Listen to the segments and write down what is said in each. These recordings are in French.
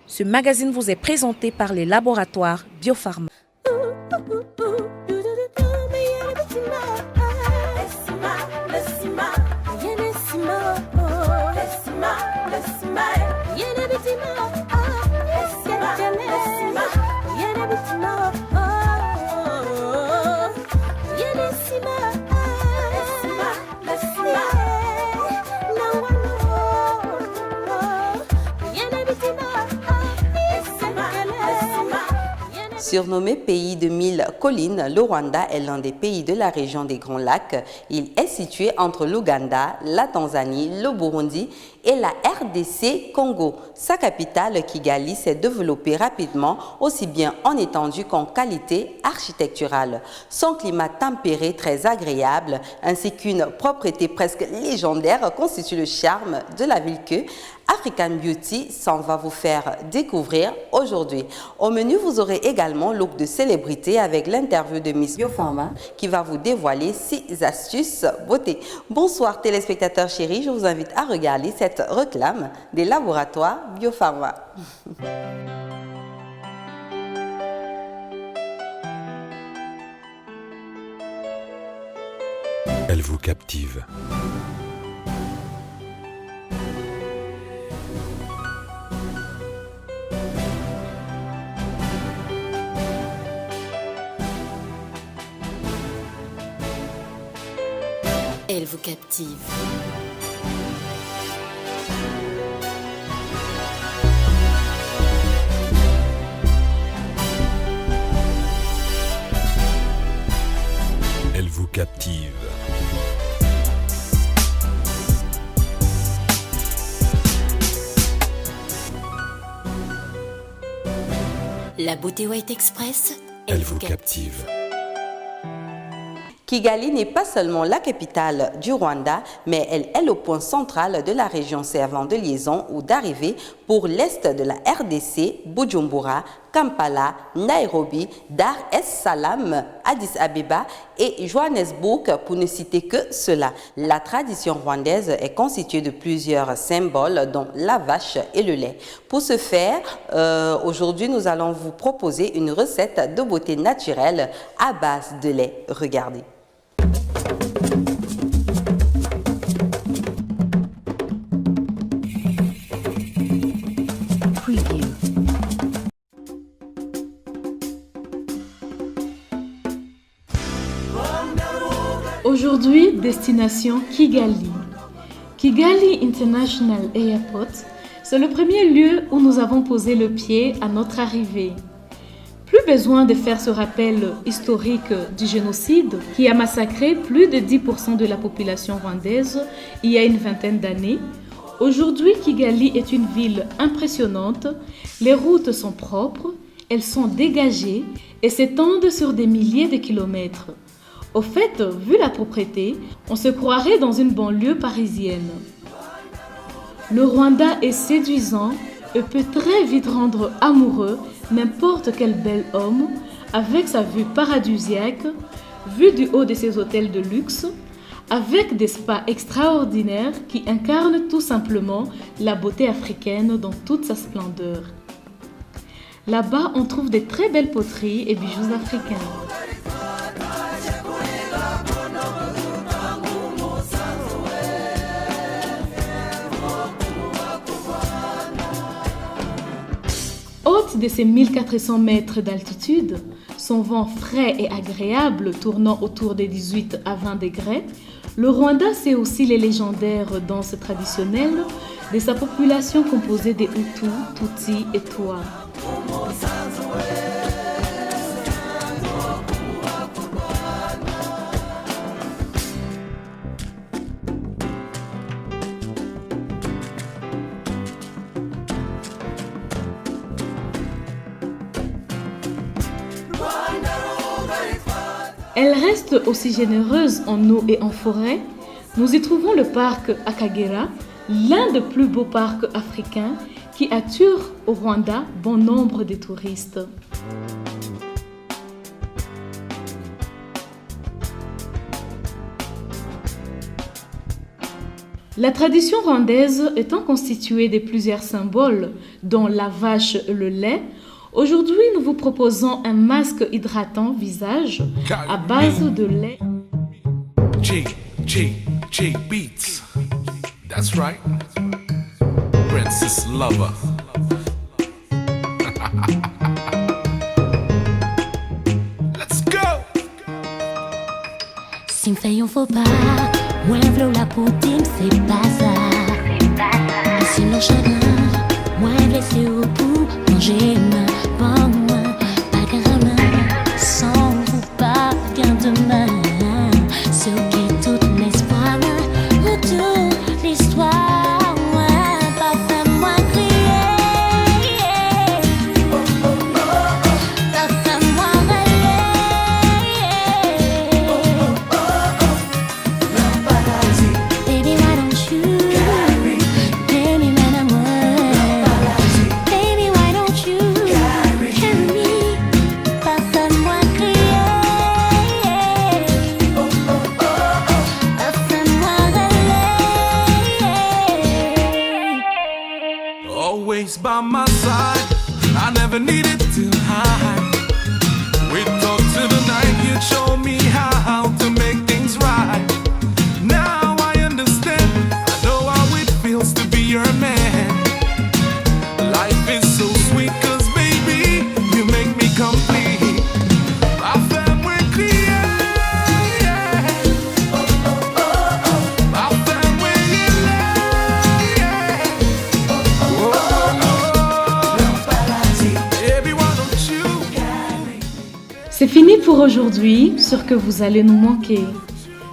Ce magazine vous est présenté par les laboratoires Biopharma. Surnommé pays de 1000 collines, le Rwanda est l'un des pays de la région des Grands Lacs. Il est situé entre l'Ouganda, la Tanzanie, le Burundi et la RDC Congo. Sa capitale, Kigali, s'est développée rapidement, aussi bien en étendue qu'en qualité architecturale. Son climat tempéré très agréable, ainsi qu'une propreté presque légendaire, constitue le charme de la ville que African Beauty s'en va vous faire découvrir aujourd'hui. Au menu, vous aurez également look de célébrité avec l'interview de Miss Biopharma qui va vous dévoiler 6 astuces beauté. Bonsoir téléspectateurs chéris, je vous invite à regarder cette réclame des laboratoires Biopharma. Elle vous captive. Elle vous captive. Elle vous captive. La beauté White Express, Elle vous captive. Kigali n'est pas seulement la capitale du Rwanda, mais elle est le point central de la région servant de liaison ou d'arrivée pour l'est de la RDC, Bujumbura, Kampala, Nairobi, Dar es Salaam, Addis Abeba et Johannesburg, pour ne citer que cela. La tradition rwandaise est constituée de plusieurs symboles, dont la vache et le lait. Pour ce faire, aujourd'hui, nous allons vous proposer une recette de beauté naturelle à base de lait. Regardez. Aujourd'hui, destination Kigali. Kigali International Airport, c'est le premier lieu où nous avons posé le pied à notre arrivée. Plus besoin de faire ce rappel historique du génocide qui a massacré plus de 10% de la population rwandaise il y a une vingtaine d'années. Aujourd'hui, Kigali est une ville impressionnante. Les routes sont propres, elles sont dégagées et s'étendent sur des milliers de kilomètres. Au fait, vu la propreté, on se croirait dans une banlieue parisienne. Le Rwanda est séduisant et peut très vite rendre amoureux n'importe quel bel homme avec sa vue paradisiaque, vue du haut de ses hôtels de luxe, avec des spas extraordinaires qui incarnent tout simplement la beauté africaine dans toute sa splendeur. Là-bas, on trouve des très belles poteries et bijoux africains. Haute de ses 1400 mètres d'altitude, son vent frais et agréable tournant autour des 18 à 20 degrés, le Rwanda sait aussi les légendaires danses traditionnelles de sa population composée des Hutus, Tutsis et Twa. Elle reste aussi généreuse en eau et en forêt. Nous y trouvons le parc Akagera, l'un des plus beaux parcs africains qui attire au Rwanda bon nombre de touristes. La tradition rwandaise étant constituée de plusieurs symboles, dont la vache et le lait, aujourd'hui nous vous proposons un masque hydratant visage à base de lait. G Beats. That's right. Princess Lover. Let's go. Si me fait un faux pas, moi v'là la poutine, c'est pas ça. Et si nos chagrins, moi blessé au bout, manger ma pas moi, pas carrément, sans vous pas bien demain. C'est ok toute l'espoir, ou toute l'histoire, pas fais-moi crier, pas fais-moi baby, why don't you carry me, madame? Baby, why don't you carry me? Pas fais-moi crier, pas fais-moi râler. Always by my side. I never needed to hide. We talked to the night. You showed me how to make things right. Now I understand. I know how it feels to be your man. Life is so sweet, 'cause baby, you make me complete. My family clear. My family Baby, why don't you? C'est fini pour aujourd'hui, sûr que vous allez nous manquer.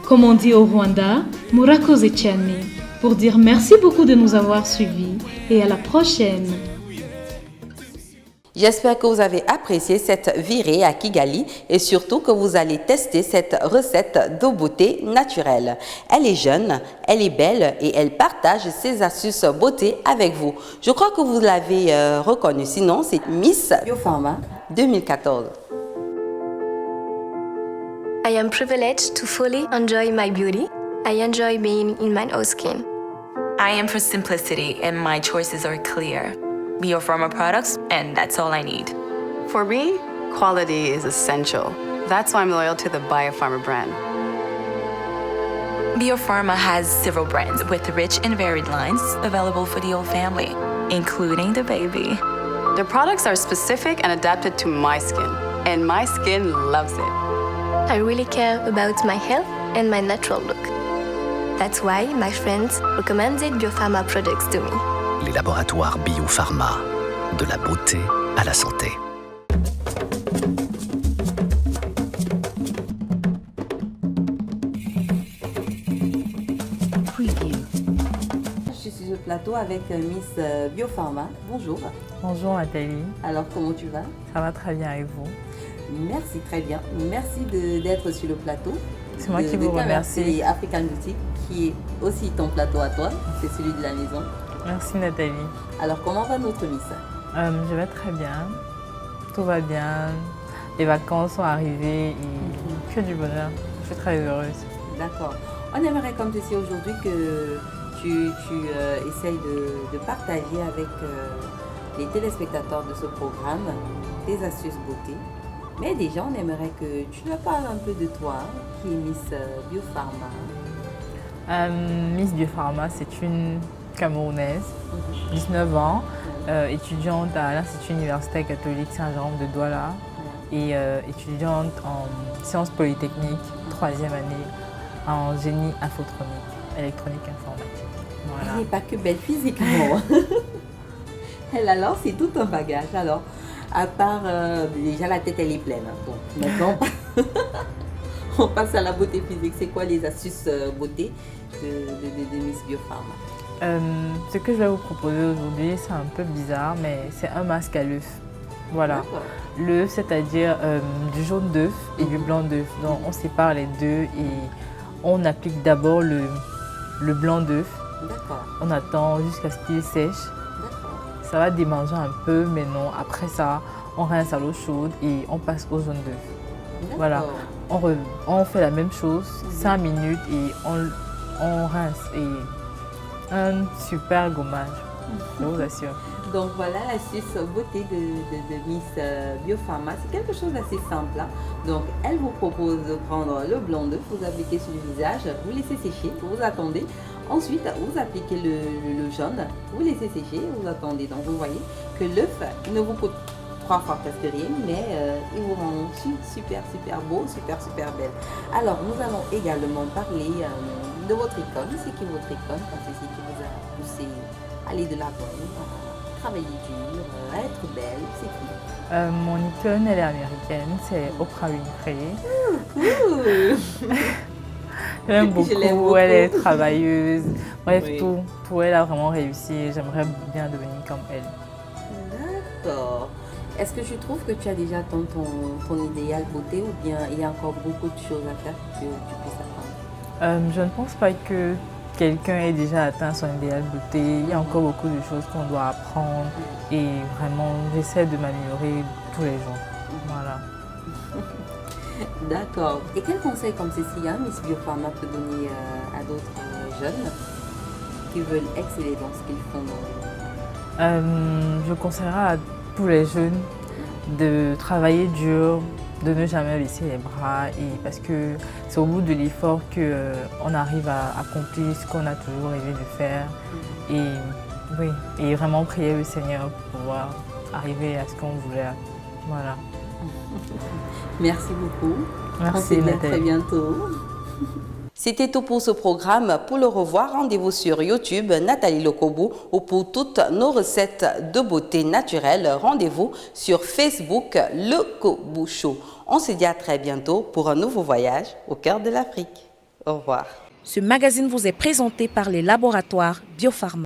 Comme on dit au Rwanda, murakoze cyane, pour dire merci beaucoup de nous avoir suivis et à la prochaine. J'espère que vous avez apprécié cette virée à Kigali et surtout que vous allez tester cette recette d'eau beauté naturelle. Elle est jeune, elle est belle et elle partage ses astuces beauté avec vous. Je crois que vous l'avez reconnue, sinon c'est Miss Biopharma 2014. I am privileged to fully enjoy my beauty. I enjoy being in my own skin. I am for simplicity and my choices are clear. Biopharma products, and that's all I need. For me, quality is essential. That's why I'm loyal to the Biopharma brand. Biopharma has several brands with rich and varied lines available for the whole family, including the baby. Their products are specific and adapted to my skin, and my skin loves it. I really care about my health and my natural look. That's why my friends recommended Biopharma products to me. Les laboratoires Biopharma, de la beauté à la santé. Je suis sur le plateau avec Miss Biopharma. Bonjour. Bonjour Nathalie. Alors comment tu vas? Ça va très bien et vous? Merci, très bien. Merci d'être sur le plateau. C'est moi qui vous remercie. C'est African Boutique qui est aussi ton plateau à toi. C'est celui de la maison. Merci Nathalie. Alors comment va notre Miss? Je vais très bien. Tout va bien. Les vacances sont arrivées et que du bonheur. Je suis très heureuse. D'accord. On aimerait, comme tu sais aujourd'hui, que tu essayes de partager avec les téléspectateurs de ce programme tes astuces beauté. Mais déjà, on aimerait que tu nous parles un peu de toi, qui est Miss Biopharma. Miss Biopharma, c'est une Camerounaise, 19 ans, étudiante à l'Institut universitaire catholique Saint-Jérôme de Douala et étudiante en sciences polytechniques, 3e année, en génie infotronique, électronique informatique. Voilà. Elle n'est pas que belle physiquement. Elle, alors, c'est tout un bagage. Alors, à part, déjà la tête, elle est pleine. Bon, maintenant, on passe à la beauté physique. C'est quoi les astuces beauté de Miss Biopharma? Ce que je vais vous proposer aujourd'hui, c'est un peu bizarre, mais c'est un masque à l'œuf. Voilà. L'œuf, c'est-à-dire du jaune d'œuf et du blanc d'œuf. Donc, on sépare les deux et on applique d'abord le blanc d'œuf. On attend jusqu'à ce qu'il sèche. Ça va démanger un peu, mais non. Après ça, on rince à l'eau chaude et on passe au jaune d'œuf. Voilà. On fait la même chose, 5 minutes et on rince. Et Un super gommage, je vous assure. Donc voilà l'astuce beauté de Miss Biopharma. C'est quelque chose d'assez simple. Hein. Donc elle vous propose de prendre le blanc d'œuf, vous appliquez sur le visage, vous laissez sécher, vous attendez. Ensuite, vous appliquez le jaune, vous laissez sécher, vous attendez. Donc vous voyez que l'œuf ne vous coûte 3 fois presque rien, mais il vous rend super beau, super belle. Alors nous allons également parler de votre icône. C'est qui votre icône? C'est ce qui vous a poussé à aller de l'avant, travailler dur, être belle, c'est qui? Mon icône, elle est américaine, c'est Oprah Winfrey. J'aime beaucoup, elle est travailleuse. Bref, tout pour elle a vraiment réussi. J'aimerais bien devenir comme elle. D'accord. Est-ce que tu trouves que tu as déjà atteint ton idéal beauté ou bien il y a encore beaucoup de choses à faire pour que tu puisses atteindre? Je ne pense pas que quelqu'un ait déjà atteint son idéal beauté. Il y a encore beaucoup de choses qu'on doit apprendre et vraiment j'essaie de m'améliorer tous les jours. Voilà. D'accord. Et quel conseil comme ceci, Miss Biopharma peut donner à d'autres jeunes qui veulent exceller dans ce qu'ils font dans le monde? Je conseillerais à tous les jeunes de travailler dur, de ne jamais baisser les bras parce que c'est au bout de l'effort qu'on arrive à accomplir ce qu'on a toujours rêvé de faire et vraiment prier le Seigneur pour pouvoir arriver à ce qu'on voulait. Voilà. Merci beaucoup. Merci, on se dit à Nathalie. très bientôt. C'était tout pour ce programme. Pour le revoir, rendez-vous sur YouTube, Nathalie Lokobo, ou pour toutes nos recettes de beauté naturelle, rendez-vous sur Facebook, Le Kobo Show. On se dit à très bientôt pour un nouveau voyage au cœur de l'Afrique. Au revoir. Ce magazine vous est présenté par les laboratoires Biopharma.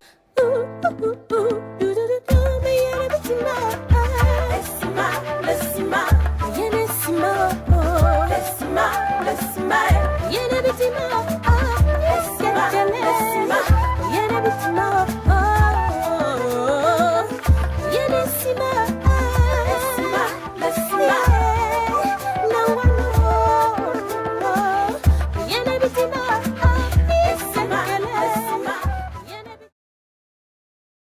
It's